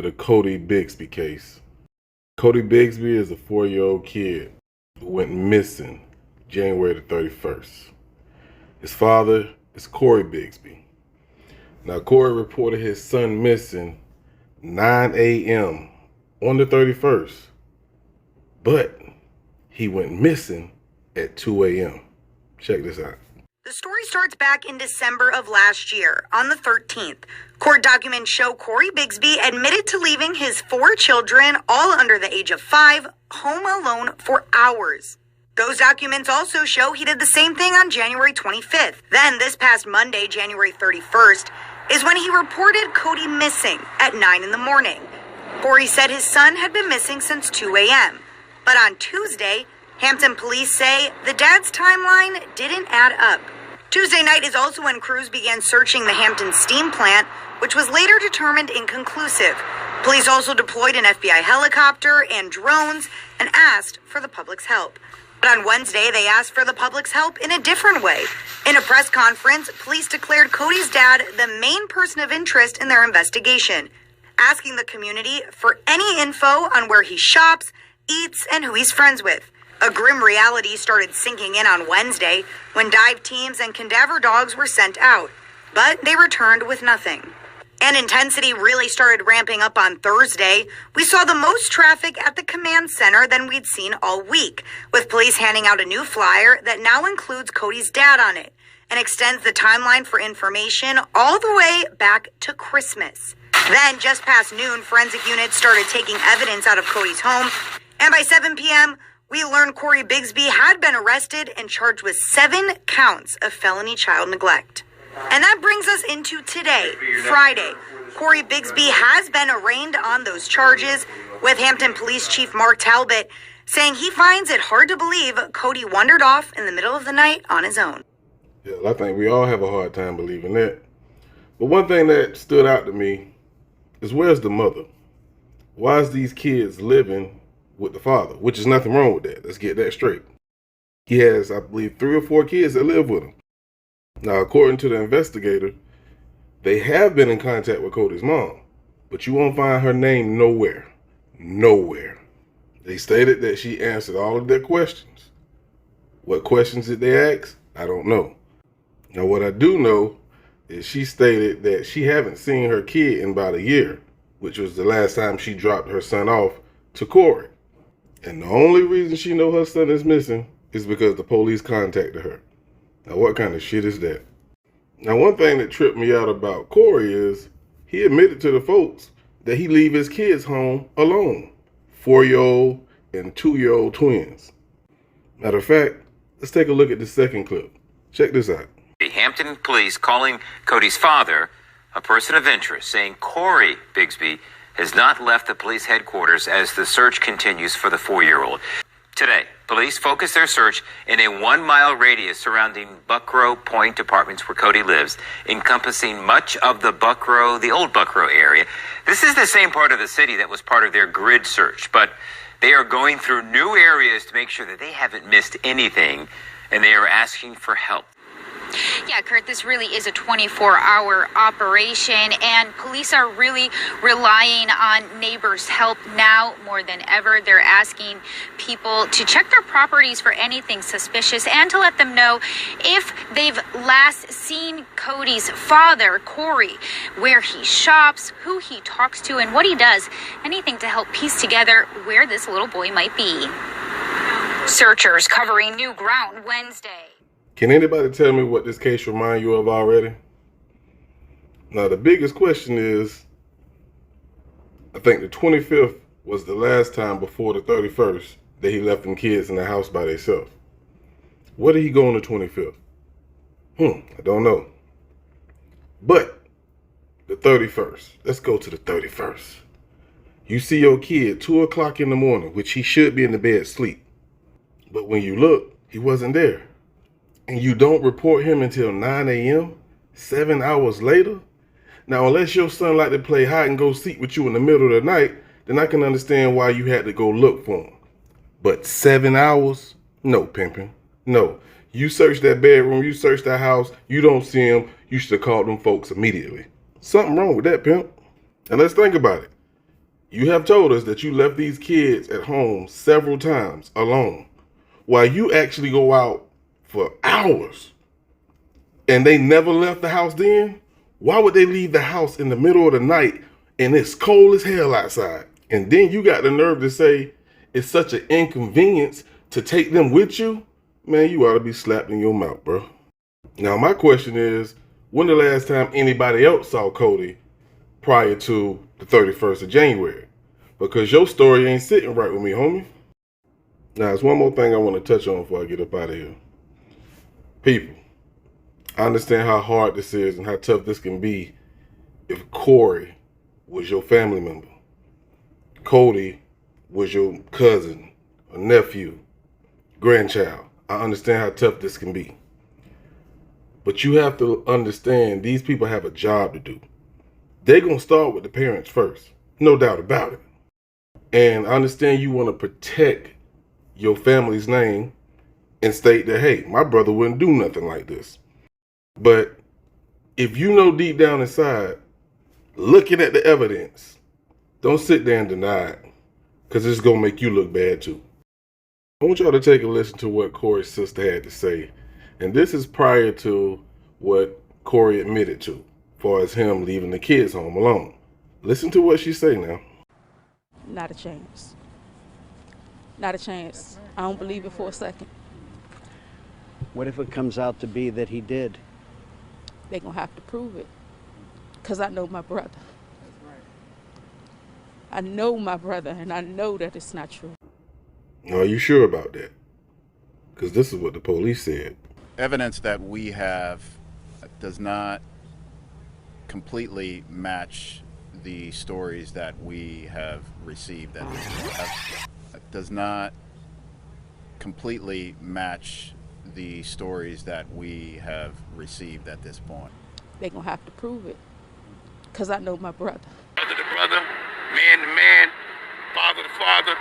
to the Codi Bisby case. Codi Bisby is a 4-year-old kid who went missing January the 31st. His father is Corey Bisby. Now, Corey reported his son missing 9 a.m. on the 31st, but he went missing at 2 a.m. Check this out. The story starts back in December of last year, on the 13th. Court documents show Corey Bisby admitted to leaving his 4 children, all under the age of 5, home alone for hours. Those documents also show he did the same thing on January 25th. Then, this past Monday, January 31st, is when he reported Codi missing at 9 in the morning. Corey said his son had been missing since 2 a.m. But on Tuesday, Hampton police say the dad's timeline didn't add up. Tuesday night is also when crews began searching the Hampton steam plant, which was later determined inconclusive. Police also deployed an FBI helicopter and drones and asked for the public's help. But on Wednesday, they asked for the public's help in a different way. In a press conference, police declared Codi's dad the main person of interest in their investigation, asking the community for any info on where he shops, eats, and who he's friends with. A grim reality started sinking in on Wednesday when dive teams and cadaver dogs were sent out, but they returned with nothing. And intensity really started ramping up on Thursday. We saw the most traffic at the command center than we'd seen all week, with police handing out a new flyer that now includes Codi's dad on it and extends the timeline for information all the way back to Christmas. Then, just past noon, forensic units started taking evidence out of Codi's home, and by 7 p.m., we learned Corey Bisby had been arrested and charged with 7 counts of felony child neglect. And that brings us into today, Friday. Corey Bisby has been arraigned on those charges, with Hampton Police Chief Mark Talbot saying he finds it hard to believe Codi wandered off in the middle of the night on his own. Yeah, I think we all have a hard time believing that. But one thing that stood out to me is, where's the mother? Why is these kids living with the father? Which is nothing wrong with that. Let's get that straight. He has, I believe, 3 or 4 kids that live with him. Now, according to the investigator, they have been in contact with Codi's mom, but you won't find her name nowhere. Nowhere. They stated that she answered all of their questions. What questions did they ask? I don't know. Now, what I do know is she stated that she haven't seen her kid in about a year, which was the last time she dropped her son off to Corey. And the only reason she know her son is missing is because the police contacted her. Now, what kind of shit is that? Now, one thing that tripped me out about Corey is he admitted to the folks that he leave his kids home alone. 4-year-old and 2-year-old twins. Matter of fact, let's take a look at the second clip. Check this out. Hampton police calling Codi's father a person of interest, saying Corey Bisby has not left the police headquarters as the search continues for the 4-year-old. Today, police focused their search in a 1-mile radius surrounding Buckrow Point apartments where Codi lives, encompassing much of the old Buckrow area. This is the same part of the city that was part of their grid search, but they are going through new areas to make sure that they haven't missed anything, and they are asking for help. Yeah, Kurt, this really is a 24-hour operation, and police are really relying on neighbors' help now more than ever. They're asking people to check their properties for anything suspicious and to let them know if they've last seen Codi's father, Corey, where he shops, who he talks to, and what he does. Anything to help piece together where this little boy might be. Searchers covering new ground Wednesday. Can anybody tell me what this case reminds you of already? Now, the biggest question is, I think the 25th was the last time before the 31st that he left them kids in the house by themselves. Where did he go on the 25th? I don't know. But the 31st, let's go to the 31st. You see your kid 2 o'clock in the morning, which he should be in the bed asleep. But when you look, he wasn't there. And you don't report him until 9 a.m., 7 hours later? Now, unless your son like to play hide and go seek with you in the middle of the night, then I can understand why you had to go look for him. But 7 hours? No, pimpin'. No. You search that bedroom, you search that house, you don't see him, you should have called them folks immediately. Something wrong with that, pimp. And let's think about it. You have told us that you left these kids at home several times alone, while you actually go out for hours, and they never left the house then. Why would they leave the house in the middle of the night and it's cold as hell outside? And then you got the nerve to say it's such an inconvenience to take them with you? Man, you ought to be slapped in your mouth, bro. Now, my question is, when the last time anybody else saw Codi prior to the 31st of January? Because your story ain't sitting right with me, homie. Now, there's one more thing I want to touch on before I get up out of here. People, I understand how hard this is and how tough this can be if Corey was your family member. Codi was your cousin, or nephew, grandchild. I understand how tough this can be. But you have to understand these people have a job to do. They're going to start with the parents first. No doubt about it. And I understand you want to protect your family's name and state that, hey, my brother wouldn't do nothing like this. But if you know deep down inside, looking at the evidence, don't sit there and deny it, because it's going to make you look bad too. I want y'all to take a listen to what Corey's sister had to say. And this is prior to what Corey admitted to, as far as him leaving the kids home alone. Listen to what she say now. Not a chance. Not a chance. I don't believe it for a second. What if it comes out to be that he did? They're going to have to prove it. Because I know my brother. I know my brother, and I know that it's not true. Are you sure about that? Because this is what the police said. Evidence that we have does not completely match the stories that we have received at this point. Does not completely match the stories that we have received at this point. They're going to have to prove it. Because I know my brother. Brother to brother, man to man, father to father.